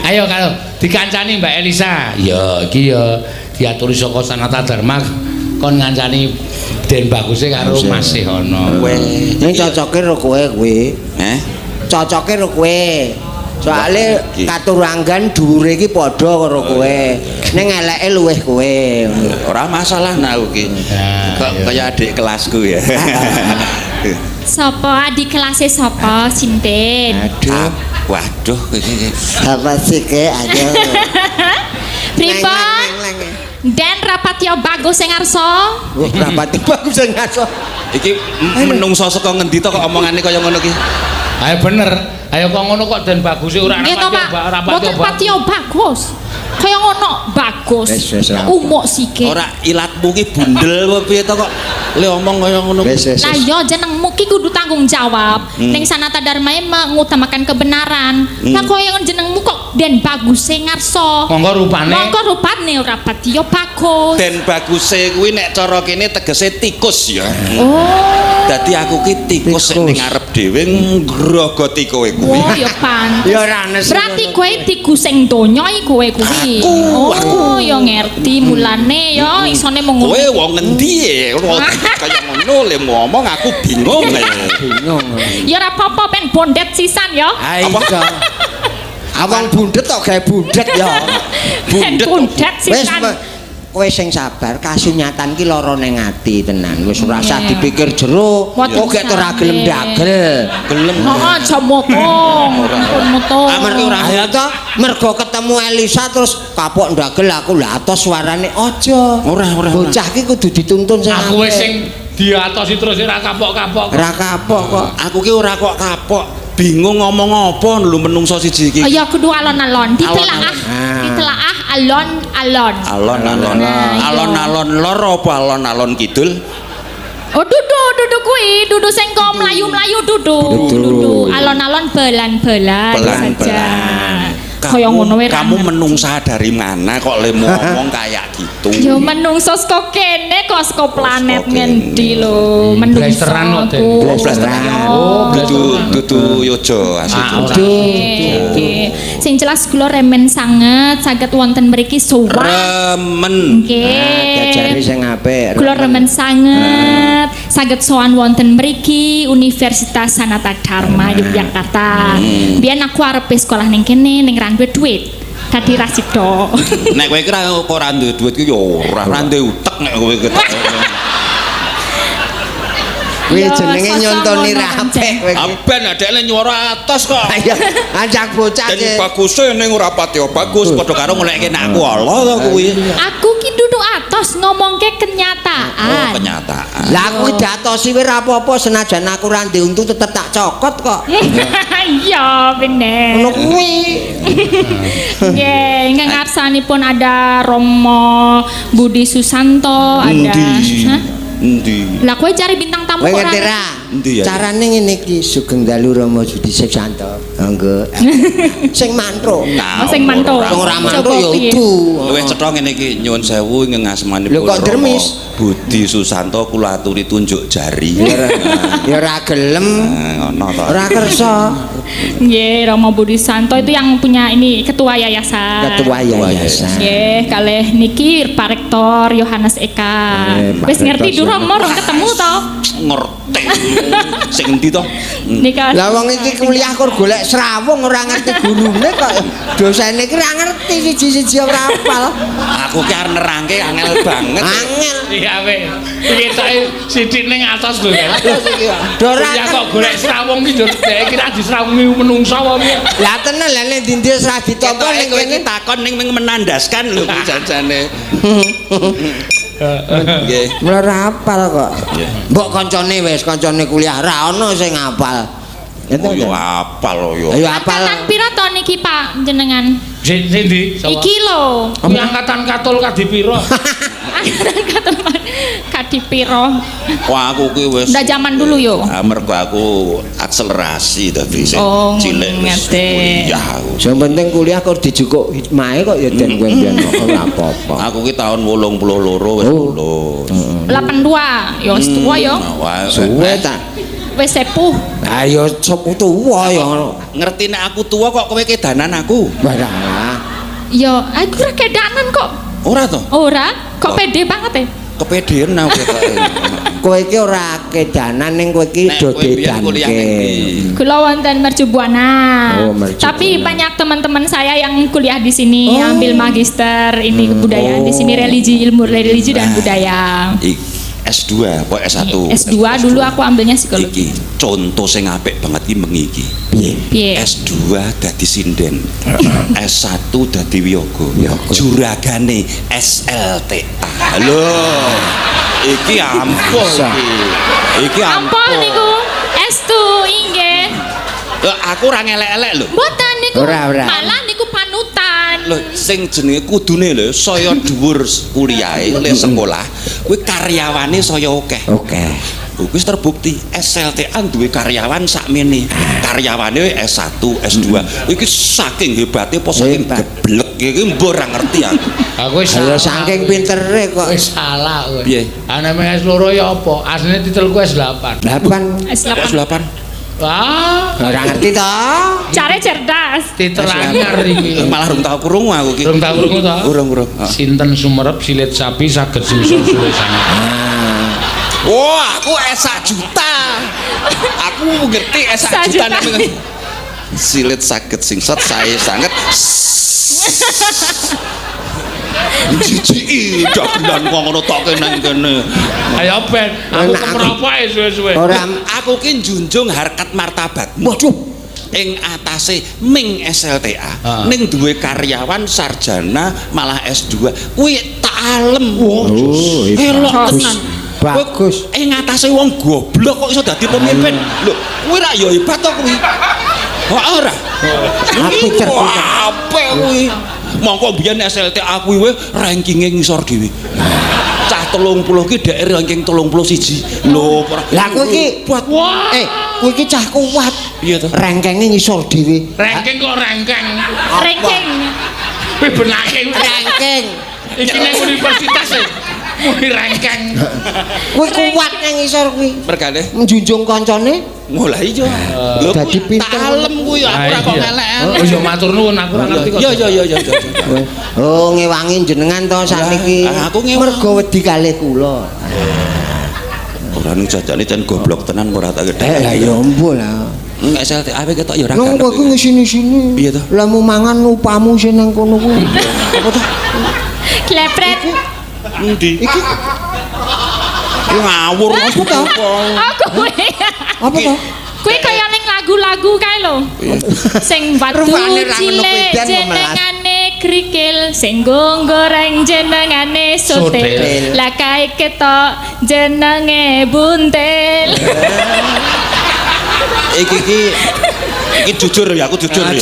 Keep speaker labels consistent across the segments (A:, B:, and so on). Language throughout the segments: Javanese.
A: Ayo kalau dikancani Mbak Elisa. Ya iki ya diaturi saka Sanata Dharma kon ngancani Den Baguse karo Mas Sehono.
B: Ning cocoke karo kowe kuwi. Cocoke karo kowe. Soale katuranggan dhuwure iki padha karo kowe. Ning eleke luwih kowe.
C: Ora masalah nak iki. Kaya adik kelasku ya.
D: Sapa adik kelasé sapa Sinten?
B: Aduh.
C: Waduh iki.
B: Apa sih ke aja.
D: Pripun? Den Rapatya Bagus sing ngarsa.
B: Rapatya Bagus sing ngarsa.
C: Iki menungso saka ngendi to kok omongane kaya ngono ki?
A: Ayo bener. Ayo kok ngono kok Den Baguse ora
D: Rapatya Bagus. Kaya ngono bagus. Umuk sike.
C: Ora ilatmu ki bundel apa piye to kok le omong kaya ngono.
D: Lah yo jenengmu ki kudu tanggung jawab. Ning Sanata Dharma mengutamakan kebenaran. Lah kaya jenengmu kok Den Baguse ngarsa.
A: Monggo
D: rupane ora Rapatya Bagus.
C: Den Baguse kuwi nek cara kene tegese tikus ya.
D: Oh.
C: Dadi aku ki tikus sing ning ngarep dhewe ngrogoti kowe kuwi.
D: Oh ya pantes.
B: Ya ora nes.
D: Berarti kowe tikus sing donya iki kowe kuwi. Oh, ya ngerti mulane ya isone mung
C: kowe wong ngendi e? Kaya ngono le ngomong aku bingung.
B: Bingung.
D: Ya ora apa-apa ben bondet sisan ya.
B: Apa? Awang bundet tok gawe bundet ya.
D: Bundet sisan.
B: Kowe sing sabar, kasunyatan ki lara ning ati tenan. Wis ora usah dipikir jero. Kok gek ora gelem dagel.
C: Gelem.
D: Heeh, aja motong. Motong.
B: Amarga ora ayo to, mergo ketemu Elisa terus kapok ndagel aku lah atos suarane aja. Ora. Bocah ki kudu dituntun sing
A: aku wis sing diatosi terus ora kapok-kapok.
B: Ora kapok kok.
C: Aku ki ora kok kapok. Bingung ngomong apa lho menungso siji iki.
D: Ya kudu alon-alon, ditelaah alon-alon.
C: Alon-alon lor apa alon-alon kidul?
D: Oh dudu kuwi, dudu sing kok mlayu-mlayu dudu. Alon-alon belan-belan saja. Kaya ngono wae.
C: Kamu menungsa dari mana kok le ngomong kayak gitu?
D: Ya menungso saka kene kok saka planet ngendi lho. Menungso.
C: Oh, dudu yojo asik.
D: Sing jelas kula remen sanget saged wonten mriki sowan.
C: Remen.
D: Nggih.
B: Jajare sing apik.
D: Kula remen sanget saged sowan wonten mriki Universitas Sanata Dharma Yogyakarta. Biyen aku arep sekolah ning kene ning ra duwe duit. Dadi ra sida.
C: Nek kowe kira kok ora duwe duit ki ya ora duwe utek nek kowe ketok.
B: Kuwi jenenge nyontoni rapek kowe.
C: Aben adekne nyuara atas kok.
B: Ayo, ajak bocah
C: Den Baguse ning ora Rapatya Bagus padha karo nglekke aku Allah to kuwi.
D: Aku ki duduk atos ngomongke kenyataan.
C: Kenyataan.
B: Lah kuwi datosi wis ora apa-apa senajan aku ra ndek untung tetep tak cokot kok.
D: Iya, bener.
B: Ngono kuwi.
D: Nggih, ngarsanipun ada Romo Budi Susanto, ada.
C: Endi?
D: Lah kowe cari bintang tamu
B: Kowe
D: kok
B: ngerti ra? Carane ngene iki Sugeng Dalu Rama Budi Susanto. Monggo. Sing mantro.
D: Sing mantro.
B: Sing ora mantro ya udu.
C: Luwih cetha ngene iki nyuwun sewu ing ngasmanipun.
B: Lho kok dermis?
C: Budi Susanto kula aturi tunjuk jari.
B: Ya ora gelem.
C: Ngono to.
B: Ora kersa.
D: Nggih, Romo Budi Susanto itu yang punya ini ketua yayasan.
B: Ketua yayasan.
D: Nggih, kalih niki Pak Rektor Yohanes Eka. Wis ngerti durung morong ketemu to?
C: Ngerti. Sing endi to?
D: Nika.
B: Lah wong iki kuliah kur golek srawung ora ngerti gurune kok. Dosene iki ora ngerti siji-siji ora hafal.
C: Aku ki arep nerangke angel banget.
B: Angel.
A: Iya weh. Ketoke sithik ning atas lho ya.
B: Dora
A: kok golek srawung iki dhek kira disrawungi menungsa wae.
B: Lah tenan lah nek dindi wis ra ditampa ning
C: kene takon ning menandaskan lho jajane. Nggih.
B: Ora hafal kok. Mbok kancane wis kancane kuliah ra ono sing hafal.
C: Yo hafal yo.
B: Ayo hafal.
D: Angkatan pira to niki Pak jenengan?
A: Sindi?
D: Iki lho.
A: Angkatan Katul kadipiro?
D: Angkatan Katul kadipiro?
C: Wah aku ki wis
D: ndak zaman dulu yo.
C: Mergo aku akselerasi dadi sing cilik wis
D: kuliah.
B: Sing penting kuliah kok dijukuk hikmahe kok ya den kowe mbiyen ora apa-apa.
C: Aku ki tahun 82 wis lulus.
D: 82 yo wis tuwa yo.
B: Suwe ta.
D: Wis sepuh.
B: Ayo sop tuwa ya ngono.
C: Ngerti nek aku tua kok kowe kedanan aku.
B: Walah.
D: Ya, aku ora kedanan kok.
C: Ora to?
D: Ora, kok pede banget ya?
C: Kepedean aku kok.
B: Kowe iki ora kedanan ning kowe iki
C: Nek
B: do
C: kowe biyen kuliah ning
B: dedanke.
C: ndi?
D: Kula wonten Mercubuana.
B: Oh, Mercubuana.
D: Tapi banyak teman-teman saya yang kuliah di sini ambil magister ini kebudayaan di sini ilmu religi dan budaya.
C: S2 apa S1?
D: S2 dulu aku ambilnya psikologi.
C: Iki contoh sing apik banget iki mengi iki.
D: Piye?
C: S2 dadi sinden. S1 dadi wiyaga. Juragane SLTA. Lho. Iki ampun iki. Iki
D: Ampun niku S2 inggih.
C: Aku ora ngelek-elek lho.
D: Mboten niku.
B: Ora.
D: Malah niku panutan.
C: Lho sing jenenge kudune lho saya dhuwur kuliahe le sekolah kuwi karyawane saya akeh.
B: Oke.
C: Wis terbukti SLTA duwe karyawan sakmene. Karyawane S1, S2. Iki saking hebate apa saking geblek iki mbok ora ngerti aku.
A: Aku wis
B: Ayo saking pintere kok.
A: wis salah kowe.
C: Piye?
A: Ana S loro ya apa? Asline titelku S8.
B: 8.
C: S8.
A: Wah,
B: Ora ngerti to?
D: Care cerdas.
A: titel anyar iki.
C: Malah rung tau krungu aku iki.
A: Durung tak krungu to?
C: Urung.
A: Sinten sumerep silit sapi saged singsul suwe sanget.
C: Wah, aku S1 juta. Aku ngerti S1 juta nek silit saged singset saya sangat jijiki dagelan kok ngono tok nang kene.
A: Ayo ben, aku kemeropoke suwe-suwe.
B: Ora
C: Aku ki njunjung harkat martabatmu.
B: waduh.
C: Ing atase ming SLTA, ning duwe karyawan sarjana malah S2. Kuwi tak alem. Elok tenan.
B: Bagus.
C: Ing atase wong goblok kok iso dadi pemimpin. Lho, kuwi ra ya hebat to kuwi. Ora.
B: Apik cerdas.
C: Apik kuwi. Mongko biyen SLTA kuwi rankinge ngisor dhewe. Cah 30 ki dhek ranking 31. Lho,
B: Lah kowe iki
C: buat
B: kowe iki cah kuat.
C: Iya to.
B: Rengkenge ngisor dhewe.
A: Ranking kok ranking.
D: Ranking.
A: Kowe benake
B: Rengking.
A: iki nang universitas e. Muni ranking.
B: Kowe kuat nang ngisor kuwi.
C: Mergane
B: Menjunjung kancane.
C: mulai iya. Lho,
B: Dadi
C: kuwi
B: pinter.
C: tak alem kuwi aku ora kok ngelek-elek.
A: Oh iya matur nuwun aku ora ngerti kok.
C: Iya.
B: Oh ngewangi jenengan to sakniki.
C: Aku ngewangi.
B: Mergo wedi kalih kula.
C: Ora ning jajane jan goblok tenan ora tak gedhe.
B: Lah ya ampun lah.
C: Nek SLTA ketok ya ora
B: Nang kowe ku ngesini-sini.
C: Piye to?
B: Lah mau mangan upamu sing nang kono kuwi. Apa to?
D: Klepret.
C: Endi?
B: Iki
C: Ngawur
B: apa to?
D: Aku
B: Apa to?
D: Kuwi kaya ning lagu-lagu kae lho. Sing batu
B: Rupane ra ngono kuwi
D: cilik
B: dan
D: jenengane krikil, sing goreng jenengane sotel.
A: Sotel.
D: Lah kae ketok jenenge buntel.
C: Iki jujur ya, aku jujur ya.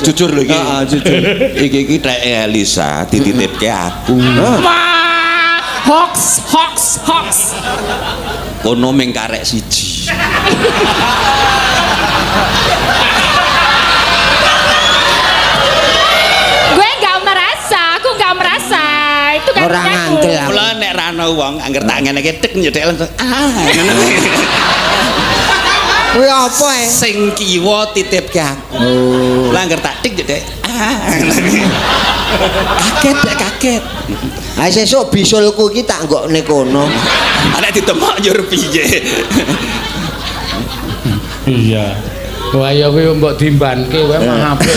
C: Jujur lho iki.
B: Heeh, jujur.
C: Iki tek Elisa dititipke aku.
D: Wah, hoax.
C: Kono ming karek siji.
D: Aku nggak merasa. Itu kan
B: Ora ngantel aku.
C: Mula nek ra ana wong angger tak ngene-ngene tek nyedek langsung ngono.
B: Kuwi apa
C: Sing kiwa titipke aku. Lah angger tak tik nyedek kaget.
B: Ha sesuk bisulku iki tak nggokne kono.
C: Nek ditemok njur piye?
A: Iya. Wah ya kuwi mbok dimbanke wae mah apik.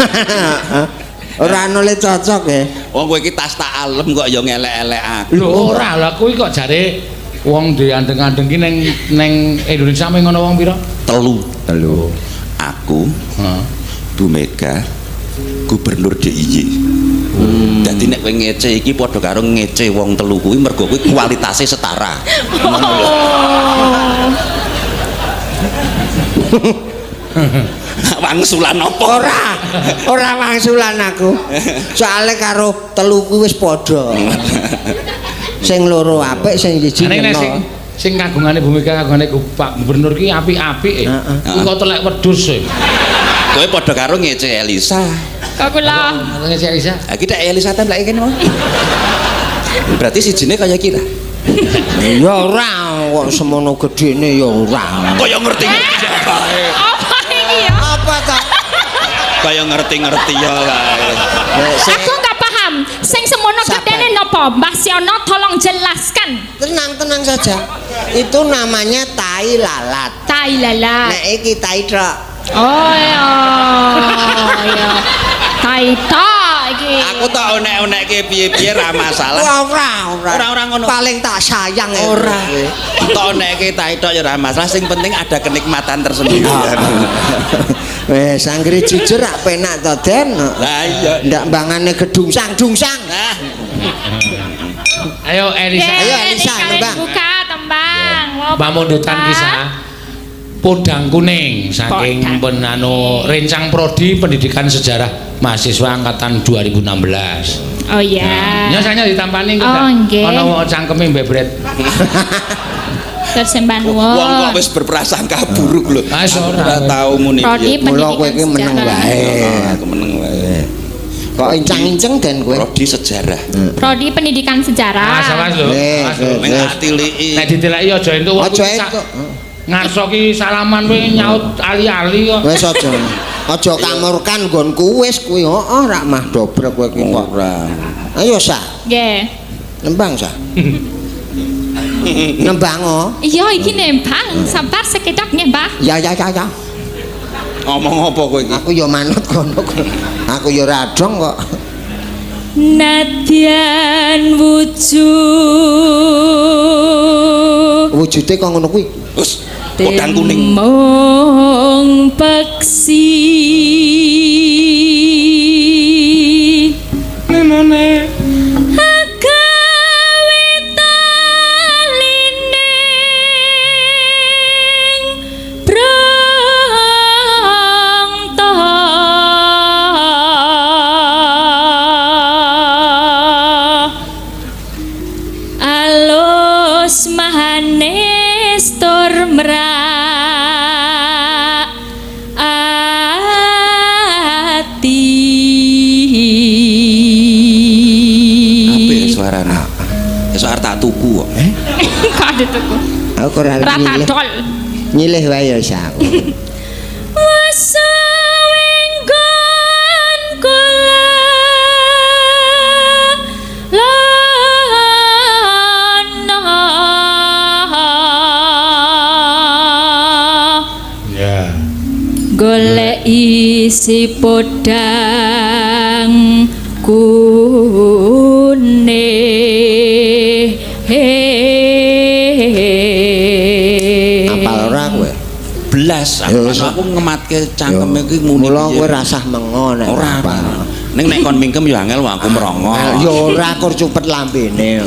B: Ora ana le cocok ya.
C: Wong kowe iki tas tak alem kok ya ngelek-elek aku.
A: Lho ora lah kuwi kok jare wong diandeng-andeng ki ning Indonesia mung ngono wong pira?
C: Telu.
B: Telu.
C: Aku,
A: Heeh.
C: Bu Mega, Gubernur DIY. Dadi nek kowe ngece iki padha karo ngece wong telu kuwi mergo kuwi kualitasé setara. Wangsulan apa?
B: Ora wangsulan aku. Soale karo telu kuwi wis padha. Sing loro apik, sing siji
A: Nek
B: kena.
A: sing kagungane Bumika kagungane Pak Gubernur ki apik-apik e. Kuwi kok telek wedhus e.
C: Kowe padha karo ngece Elisa.
D: Kok kula
A: Ngece Isa.
C: Ha iki tek Elisa templeke kene mau. Berarti sijine kaya kita.
B: Ya ora, kok semono gedene ya ora.
C: Kaya ngerti-ngerti bae.
D: Apa iki ya?
B: Apa ta?
C: Kaya ngerti-ngerti ya kae.
D: Aku nggak paham. Sing semono
B: Sabar.
D: gedene napa? Mbah Siono tolong jelaskan.
B: Tenang saja. Itu namanya tai lalat.
D: Tai lalat.
B: Nek iki tai truk.
D: Oh ya. Ya. Tai tok iki.
C: Aku tak onek-onekke piye-piye ra masalah. Ora ngono.
B: Paling tak sayang ya.
C: Ora. Tak onekke tak tok ya ora masalah. Sing penting ada kenikmatan tersendiri.
B: Wes anggere jujur rak penak to, Den.
C: Lah iya.
B: Ndak mbangane gedungsang-dungsang.
C: Nah,
A: Ayo Elisa.
B: Ayo, Elisa,
D: kalian
B: tembang.
D: buka tembang. Mau
A: Pamundutan
D: buka?
A: kisah Podang Kuning saking penanu Rencang Prodi Pendidikan Sejarah Mahasiswa Angkatan 2016.
D: Oh ya.
A: Nyasanya ditampani kok.
D: Oh, nggih.
A: Ana cangkeme mbebret.
D: Tersemban
C: wong kok wis berprasangka buruk lho.
A: Ah, ora.
C: Ora tau muni.
D: Prodi
B: Mula kowe iki
D: pendidikan
B: meneng
D: sejarah.
B: wae.
C: Aku meneng wae.
B: Kok incang-inceng Den kowe?
C: Prodi sejarah.
D: Prodi pendidikan sejarah.
A: Masalah lho.
B: Wes,
A: Mas lho.
C: Ning atiliki.
A: Nek ditileki aja entuk wong
B: Aja
A: iki
B: entuk.
A: ngarso ki salaman kowe nyaut ali-ali kok.
B: Wes aja. Aja kamurkan nggonku wis kuwi. Heeh, rak mah dobrek kowe iki kok.
C: Ora.
B: Ayo Sa,
D: Nggih.
B: nembang Sa. Nembang oh.
D: Iya iki nembang, sabar sekedap nggih, Mbah.
B: Ya.
C: Ngomong apa kowe iki?
B: Aku ya manut kono. Aku ya radong kok.
D: Nadyan
B: Wujude kok ngono kuwi.
C: Wes, Podang Kuning.
D: Mong peksi
A: Nemone
D: agawe talining brangta alus mahanes tur mrak ati.
C: Apik suarane. Esuk arep tak tuku kok.
D: Kok ada tuku?
B: Aku ora
D: Rata
B: nyilih.
D: dol.
B: Nyilih wae ya Sa.
D: Wasawenggon kula lana
A: ya.
D: golek isi podang kuning.
B: Apal ora kowe?
C: Blas
B: Ya, wis.
C: aku ngematke cangkeme iki muni.
B: Mula
C: piye.
B: kowe rasah mengo nek
C: Ora
B: apal.
C: Ning nek kon mingkem ya angel wong aku merongo.
B: Ya ora kur cupet lambene.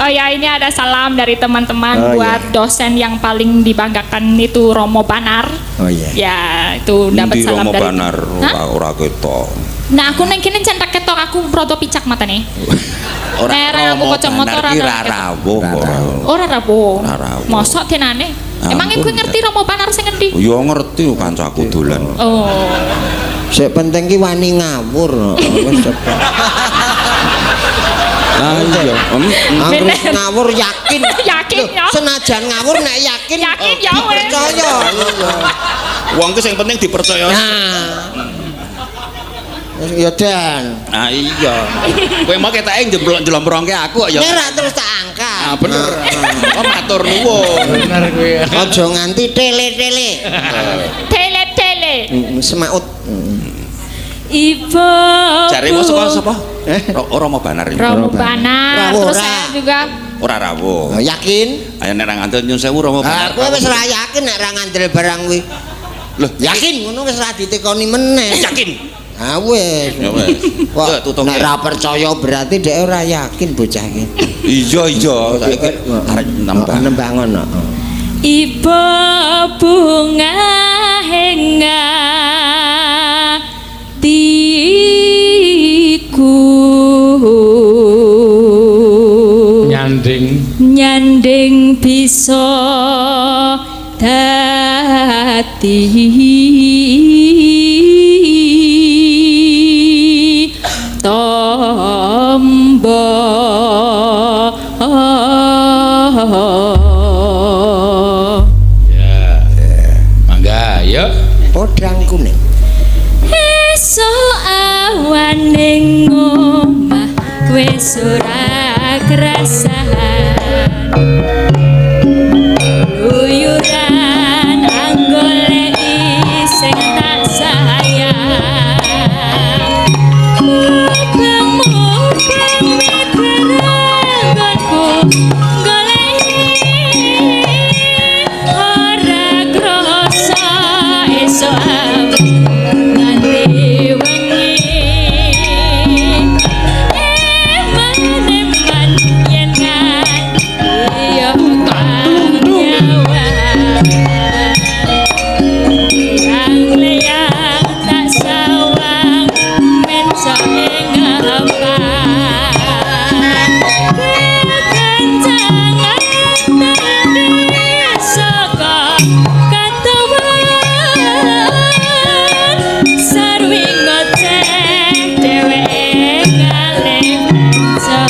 D: Oh ya, ini ada salam dari teman-teman
B: Oh,
D: buat dosen yang paling dibanggakan itu Romo Banar.
B: Oh iya.
D: Ya, itu dapat
C: Endi
D: salam
C: Romo
D: dari.
C: Banar
D: Hah?
C: ora ketok.
D: Nah, aku neng kene centak ketok aku proto picak mata nih. Ora aku kacamata ora
C: ora
D: ada.
C: rawuh
B: Ora
C: ora.
D: Ora rapo.
C: Ora rawuh.
D: Mosok tenane. Emang
C: Ampun.
D: iku ngerti Romo Banar sing ngendi?
C: Ya ngerti kancaku dolan.
D: Oh.
B: Sik penting ki wani ngawur. Wis cepet.
C: Ah iya.
B: Angger
D: Bener.
B: ngawur yakin.
D: Yakin,
B: Loh,
D: ya.
B: Senajan ngawur nek yakin.
D: Yakin, ya, weh.
B: Percaya.
C: Wong ki sing penting dipercaya.
B: Nah. Ya Dan.
C: Ah iya. Kowe mau ketake njlomprongke aku kok ya.
B: Nek ra terus tak angkat.
C: Ah bener. Oh matur nuwun.
A: Bener kuwi.
B: Aja nganti tele-tele.
D: Tele-tele.
B: Semaut.
D: Ibu.
C: Jare mau sapa? Romo Banar iki.
D: Romo Banar.
B: Rawuh
D: Terus
B: ora.
D: saya juga
C: Ora rawuh.
B: Yakin?
C: Ayo nek ra ngandel nyun sewu Romo Banar.
B: Aku wis ra yakin nek ra ngandel barang kuwi.
C: Loh,
B: Yakin ngono wis ra ditekoni meneh.
C: yakin.
B: Ah wis.
C: Ya wis.
B: Kok
C: Yo tutup.
B: nek ra percaya berarti dhek ora yakin bocah iki.
C: Iya saiki arek nambah.
B: Nembang ngono.
D: Ibu bunga henga tiku nyanding bisa dadi tombo so awan ning omah wis ora krasan luyuran anggoleki sing tak sayang mubeng-mubeng midranggonku goleki ora krasa esuk nganti wengi eman-eman yen nganti yo kang nyawa yang tak sawang menco ing apan kekencangan tadi saka katuan sarwi ngoceh dheweke ngalih menco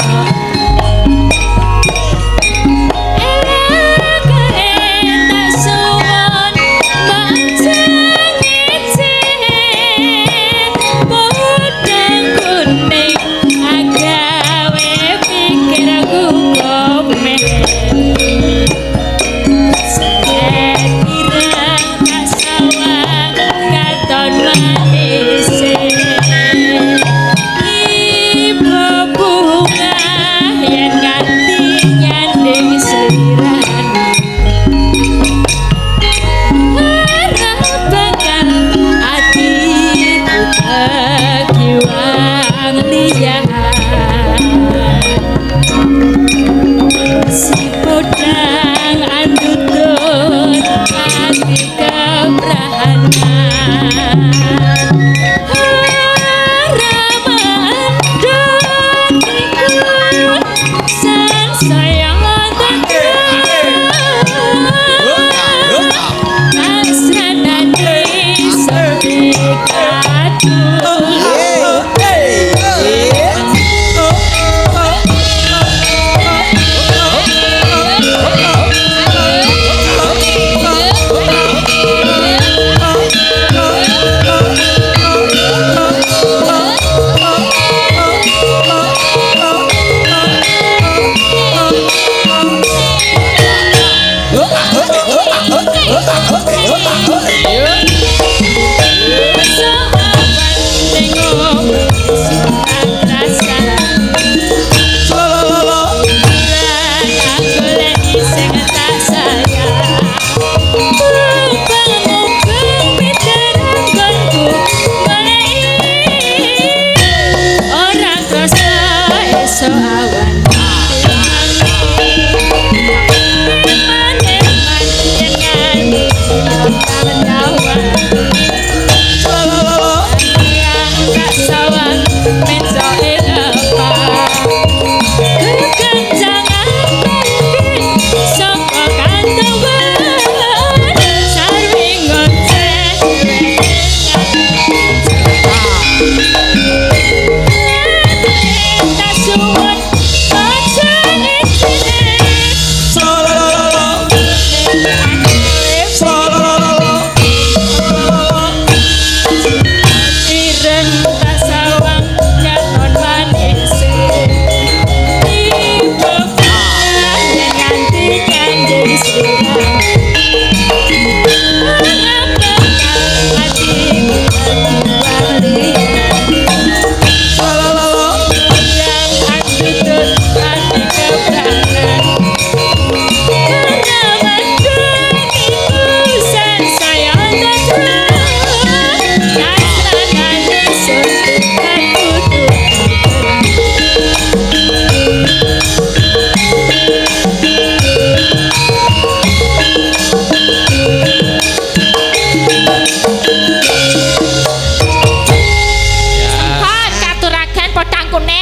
D: si podang andutun ati kebrahanan Ramadan ikut sang sayang asranani sepi kadul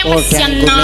B: Podangku